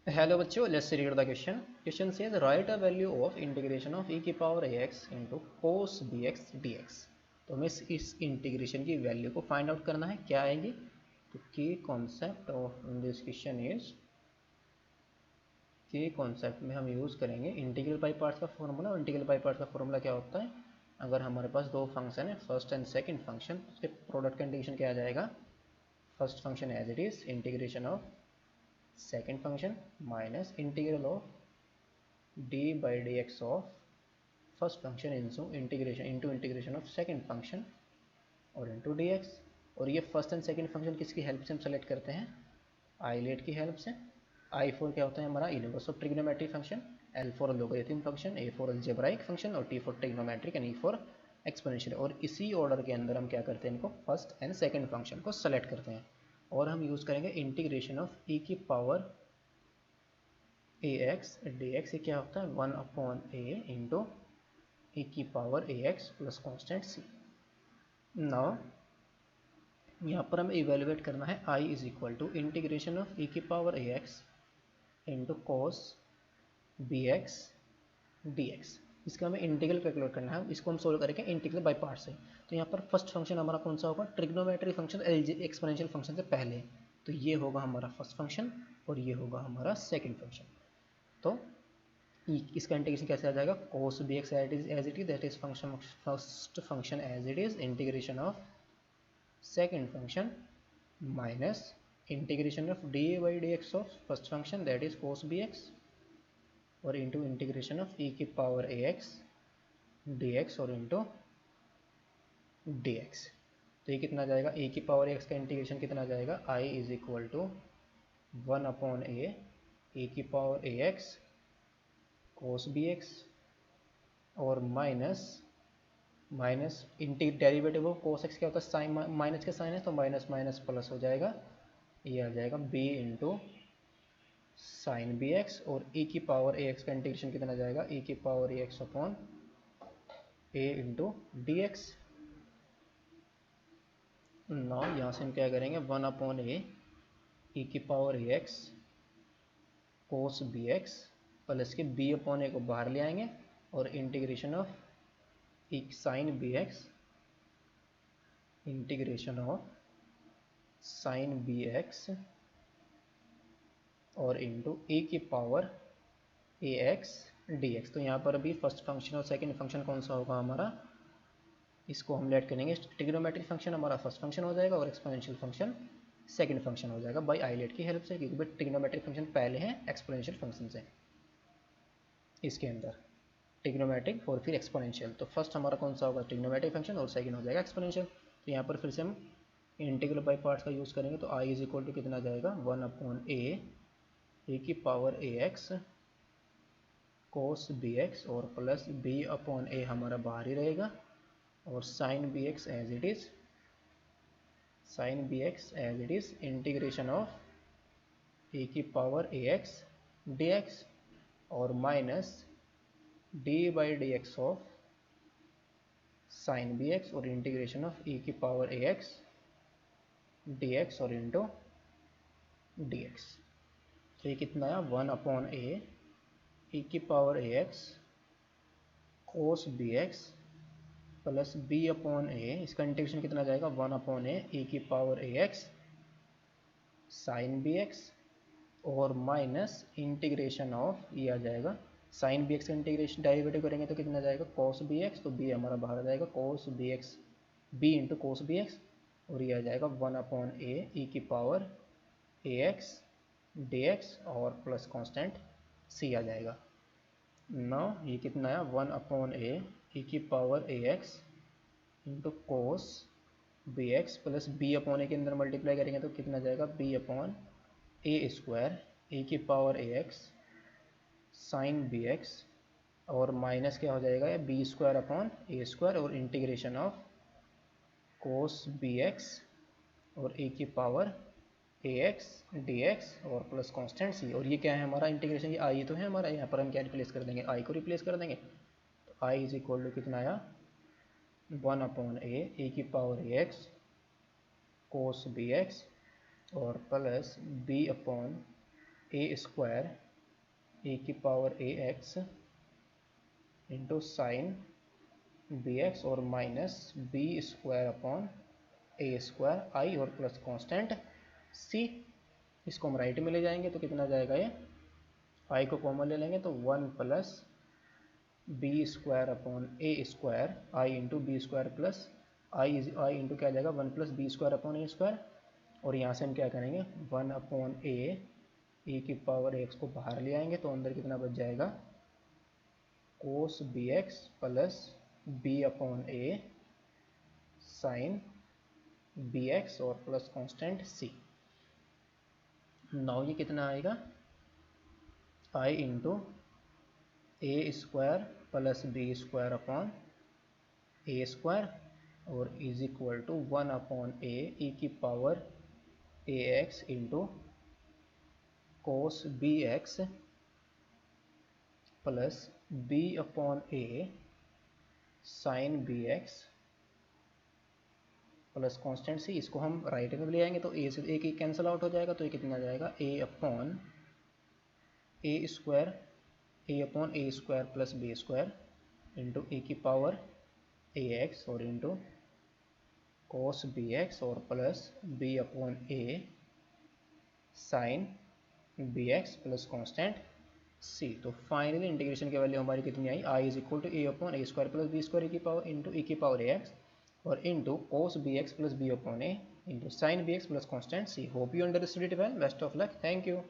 Hello बच्चों, let's read the question. Question says right a value of integration of e की power ax into cos bx dx. तो हमें इस integration की value को find out करना है. क्या आएगी? तो की concept of this question is, की कॉन्सेप्ट में हम यूज़ करेंगे इंटीग्रल बाई पार्ट्स का फॉर्मूला. और इंटीग्रल बाई पार्ट्स का फॉर्मूला क्या होता है? अगर हमारे पास दो फंक्शन है, फर्स्ट एंड सेकेंड फंक्शन, उसके प्रोडक्ट कंडीशन क्या आ जाएगा? First function as it is integration of second function minus integral of d by dx of first function into integration of second function और into dx. और ये first and second function किसकी help से हम select करते हैं? Eyelet की help से. आई फोर क्या होता है हमारा? Inverse of trigonometric function. L for logarithm function. A for algebraic function. और T for trigonometric and E for exponential. और इसी ऑर्डर के अंदर हम क्या करते हैं? इनको फर्स्ट एंड सेकंड फंक्शन को सेलेक्ट करते हैं. और हम यूज़ करेंगे इंटीग्रेशन ऑफ ई की power a x d x. ये क्या होता है? 1/a इंटू ई की power a x plus constant c. Now यहाँ पर हमें इवेलुएट करना है I is equal to integration of e की power a x into cos b x d x. इसका हमें इंटीग्रल कैलकुलेट करना है. इसको हम सोल्व करेंगे इंटीग्रल बाई पार्ट से. तो यहाँ पर फर्स्ट फंक्शन हमारा कौन सा होगा? ट्रिग्नोमेट्री फंक्शन एक्सपोनेंशियल फंक्शन से पहले. तो ये होगा हमारा फर्स्ट फंक्शन और ये होगा हमारा सेकेंड फंक्शन. तो इसका इंटीग्रेशन कैसे आ जाएगा? cos bx as it is, that is function first function as it is integration of second function minus integration of d by d x of first function that is cos bx और into integration of e की power a x d x और into d x. तो ये कितना आ जाएगा? ए की power x का इंटीग्रेशन कितना आ जाएगा? आई is equal to 1/a a की power a x cos bx और minus derivative of cos x क्या होता है? साइन, माइनस का साइन है तो माइनस माइनस प्लस हो जाएगा. ये आ जाएगा b into sine b x. और e की पावर ए एक्स का इंटीग्रेशन कितना आ जाएगा? e की power a x upon a into d x. Now यहाँ से हम क्या करेंगे? 1/a e की power a x cos b x plus के b/a को बाहर ले आएंगे और integration of sine b x integration of sine b x और इंटू e की power a x d x. तो यहाँ पर अभी फर्स्ट फंक्शन और सेकंड फंक्शन कौन सा होगा हमारा? इसको हम लेट करेंगे. ट्रिग्नोमेट्रिक फंक्शन हमारा फर्स्ट फंक्शन हो जाएगा और एक्सपोनेंशियल फंक्शन सेकंड फंक्शन हो जाएगा बाई आईलेट की हेल्प से, क्योंकि ट्रिग्नोमेट्रिक फंक्शन पहले है एक्सपोनेंशियल फंक्शन से. इसके अंदर ट्रिग्नोमेट्रिक और फिर एक्सपोनेंशियल. तो फर्स्ट हमारा कौन सा होगा? ट्रिग्नोमेट्रिक फंक्शन और सेकंड हो जाएगा एक्सपोनेंशियल. तो यहाँ पर फिर से हम इंटीग्रल बाई पार्ट्स का यूज़ करेंगे. तो आई इज इक्वल टू कितना जाएगा? 1/a ए की power a x cos b x और प्लस b/a हमारा बाहर ही रहेगा और sine b x as it is, sine b x as it is integration of a की power a x d x और minus d by d x of sine b x और integration of e की power a x d x और into d x. तो ये कितना है? 1/a e की power a x cos b x plus b/a. इसका इंटीग्रेशन कितना जाएगा? 1/a ई की power a x sine b x और माइनस इंटीग्रेशन ऑफ, ये आ जाएगा साइन बी एक्स का इंटीग्रेशन डेरिवेटिव करेंगे तो कितना जाएगा? cos b x. तो b हमारा बाहर आ जाएगा cos b x, b into cos b x और ये आ जाएगा 1/a ई की power a x d x और प्लस कॉन्स्टेंट c आ जाएगा. नाउ ये कितना है? 1/a ई की power a x into cos b x plus b/a के अंदर मल्टीप्लाई करेंगे तो कितना जाएगा? b/a स्क्वायर ए की power a x sine b x और माइनस क्या हो जाएगा? B square upon a square और integration of cos b x और ए की power a x d x और प्लस कॉन्स्टेंट सी. और ये क्या है हमारा इंटीग्रेशन? ये आई तो है हमारा. यहाँ पर हम क्या रिप्लेस कर देंगे? आई को रिप्लेस कर देंगे. तो आई इज इक्वल टू कितना आया? 1/a ए की power a x cos b x और plus b/a a square a की power a x into sine b x और minus b square upon a square I और प्लस कांस्टेंट सी। इसको हम right में ले जाएंगे तो कितना जाएगा, ये आई को कॉमन ले लेंगे तो 1 plus b square upon a square I into B square plus I into क्या जाएगा 1 plus b square upon a square. और यहाँ से हम क्या करेंगे 1 अपॉन ए की पावर एक्स को बाहर ले आएंगे तो अंदर कितना बच जाएगा cos b x plus b upon a sine b x और प्लस कांस्टेंट सी। नाउ ये कितना आएगा I into a square plus b square upon a square और is equal to 1 upon a की power a x into cos b x plus b upon a sine b x plus constant c. इसको हम right में ले आएंगे तो ए से ए की कैंसिल आउट हो जाएगा तो ये कितना जाएगा a upon a square plus b square into a की पावर ए एक्स और इंटू कोस बी एक्स और plus b upon a sine b x plus constant c. तो फाइनली इंटीग्रेशन की वैल्यू हमारी कितनी आई, I is equal to a upon a square plus b square की power into a की power a x और into cos b x plus b upon a into sine b x plus constant c. Hope you understood it well. Best of luck. Thank you.